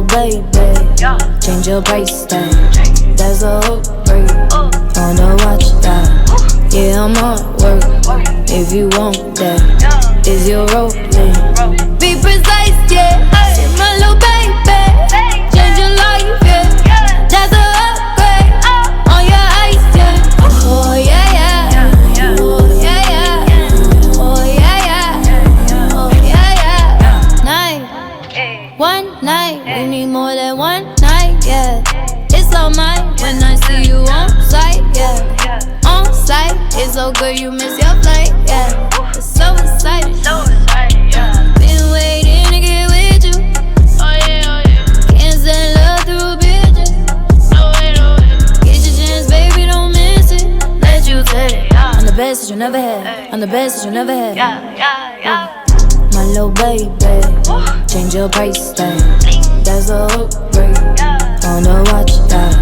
baby, change your price tag. That's a hook break. Wanna watch that? Yeah, I'm on work. If you want that, is your rolling? Be precise, yeah. My little baby, change your life, yeah. That's a upgrade on your ice, yeah. Oh yeah, yeah. Oh yeah, yeah. Oh yeah, yeah. Oh yeah, yeah. Night, one night, we need more than one night, yeah. It's all mine when I see you on sight, yeah. On sight, it's so good you miss your flight, yeah. It's so exciting, yeah. Been waiting to get with you. Oh yeah, oh yeah. Can't send love through bitches. No way, no way. Get your chance, baby, don't miss it. Let you take it. I'm the best that you never had. I'm the best that you never had. Yeah. My little baby, change your price tag. That's a hook break. Wanna watch that?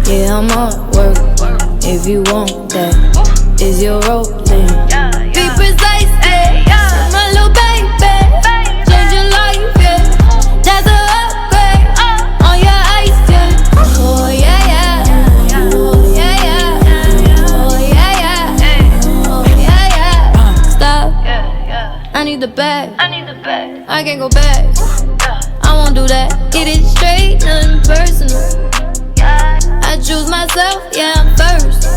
Yeah, I'm on work. If you want that, is your rolling? Be precise, yeah. My little baby, change your life, yeah. That's a upgrade on your ice, yeah. Oh yeah, yeah. Oh yeah, yeah. Oh yeah, yeah. Oh yeah, yeah. Stop. I need the bag. I can't go back. I won't do that. Get it straight, nothing personal. I choose myself, yeah, I'm first.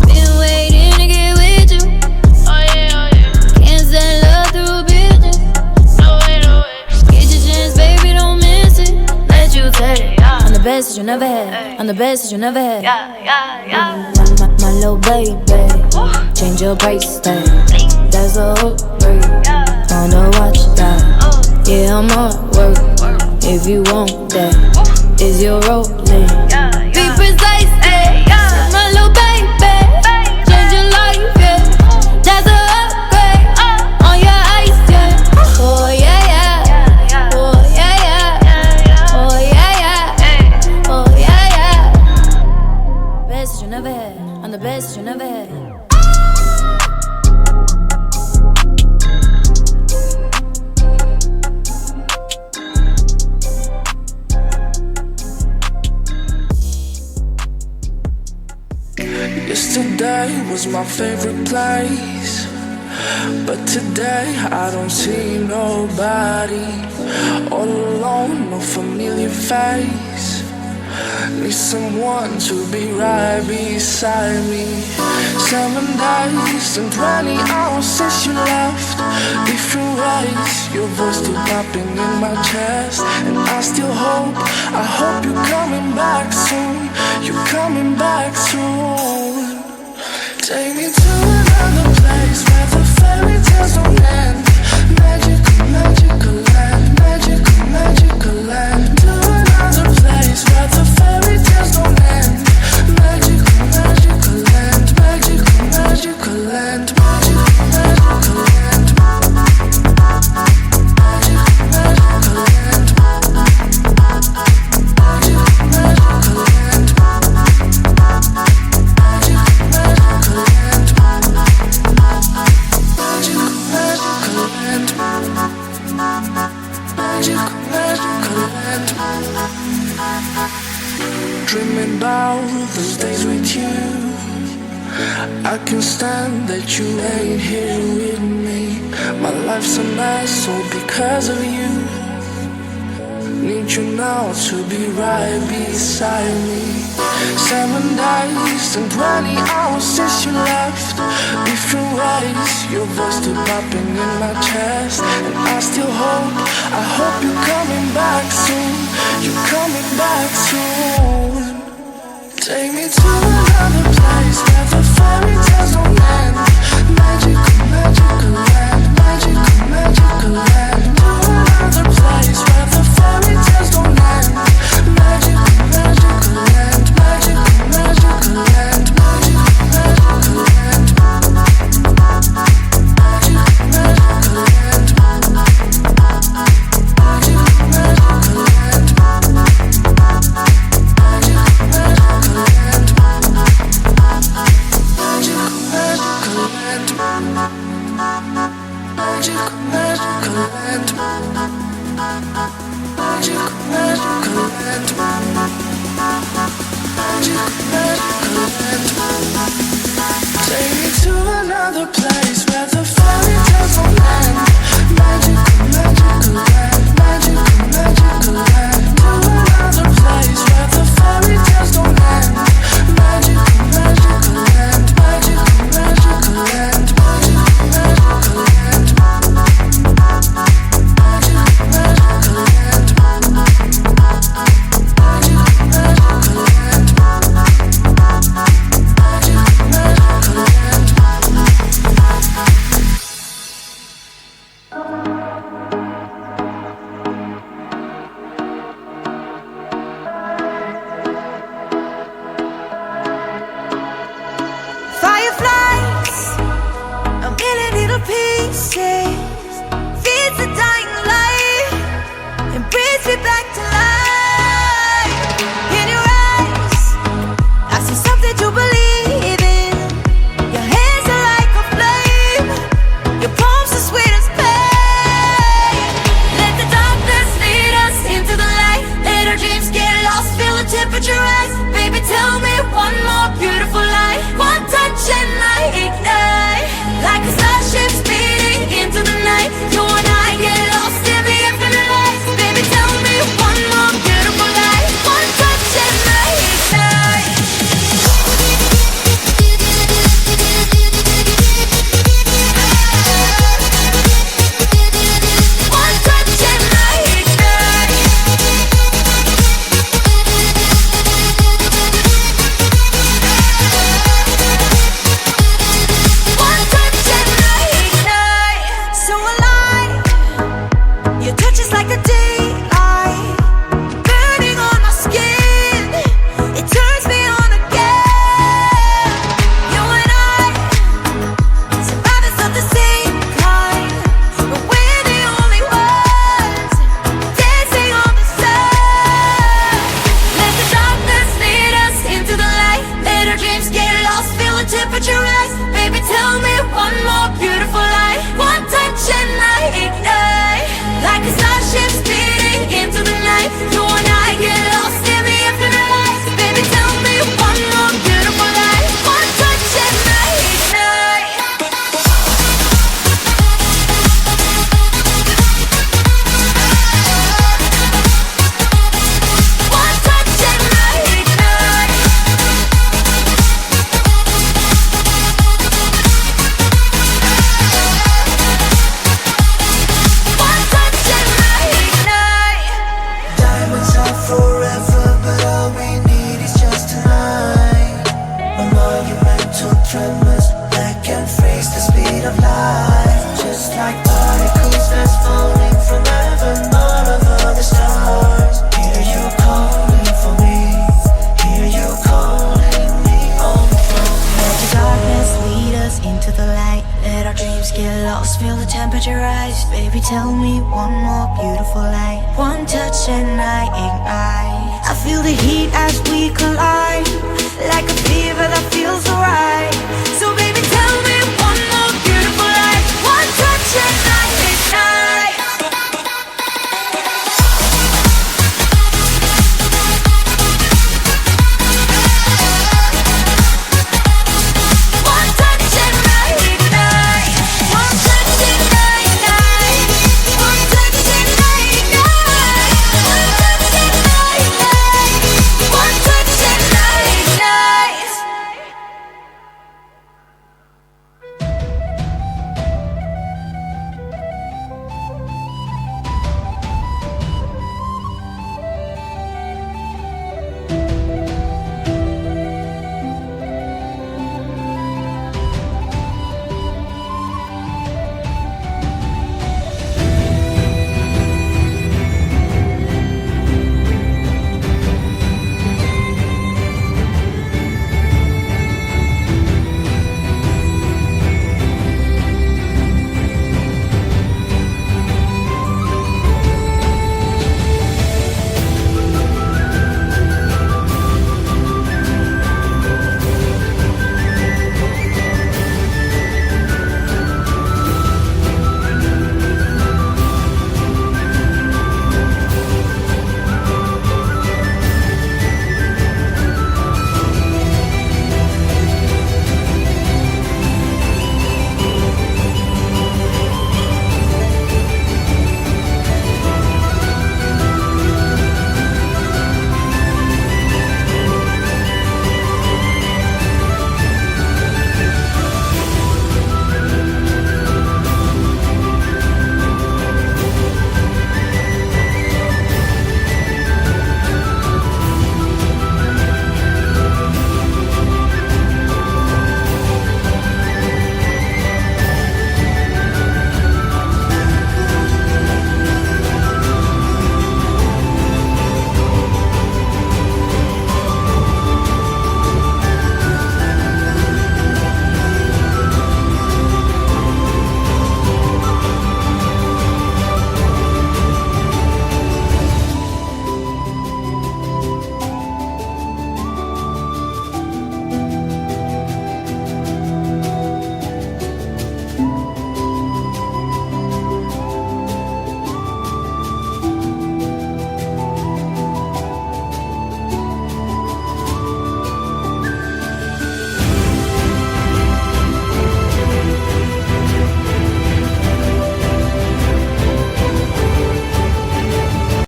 Been waiting to get with you. Oh yeah. Can't send love through bitches. No way. Get your chance, baby, don't miss it. Let you take it. I'm the best that you never had. I'm the best that you never had. Yeah. My little baby, change your price tag. That's a hook break. Wanna watch that? Yeah, I'm on work. If you want that, is your rolling? Be precise, yeah. My little baby, change your life, yeah. That's a upgrade on your ice, yeah. Oh yeah, yeah. Oh yeah, yeah. Oh yeah, yeah. Oh yeah, yeah. Best that you never had. I'm the best that you never had. Yesterday was my favorite place, but today I don't see nobody. All alone, no familiar face. Need someone to be right beside me. 7 days and 20 hours since you left. Different ways, your voice still popping in my chest. And I still hope, I hope you're coming back soon. You're coming back soon. Take me to another place where the fairy tales don't end. Magical land, magical land. To another place where the fairy tales don't end. Magical land, magical land. Dreaming about those days with you. I can't stand that you ain't here with me. My life's a mess, all because of you. Need you now to be right beside me. 7 days and 20 hours since you left. Different ways, your voice still popping in my chest. And I still hope, I hope you're coming back soon. You're coming back soon. Take me to another place where the fairy tales don't end. Magical land, magical land. To another place where the fairy tales don't end. Magical land, magical land. Magical another place where the fairy tales don't end. Magical, magical land, magical, magical land. To another place where the fairy tales don't end. Magical, magical land, magical, magical land, magical, magical land. Magical, magical land. Fireflies, a million little pieces, feeds the dying light and brings me back to life. In your eyes, I see something to believe in. Your hands are like a flame, your palms are sweet as pain. Let the darkness lead us into the light. Let our dreams get lost, feel the temperature rise. Baby, tell me one more beautiful lie. One touch and I ignite, like a starship speeding into the night. You and I get lost in the infinite light. Baby, tell me one more beautiful lie. One touch and I ignite. One touch and I ignite. One touch and I ignite. So alive, your touch is like the daylight, burning on my skin. It turns me on again. You and I, survivors of the same kind, but we're the only ones dancing on the sun. Let the darkness lead us into the light. Let our dreams get lost, feel the temperature rise. Baby, tell me one more beautiful lie. One touch and I ignite, like a starship speeding into the night. You and I get lost in the infinite light. Baby, tell me one more beautiful lie. One touch and I ignite. One touch and I ignite. One touch and I ignite. Diamonds are forever, but all we need is just tonight. A monumental tremors that can freeze the speed of light. Just like particles that's falling from heaven, all over the stars. Hear you calling for me, hear you calling me on the phone. Let the darkness lead us into the light. Let our dreams get lost, feel the temperature rise. Baby, tell me one more beautiful lie. One touch and I ignite. I feel the heat as we collide, like a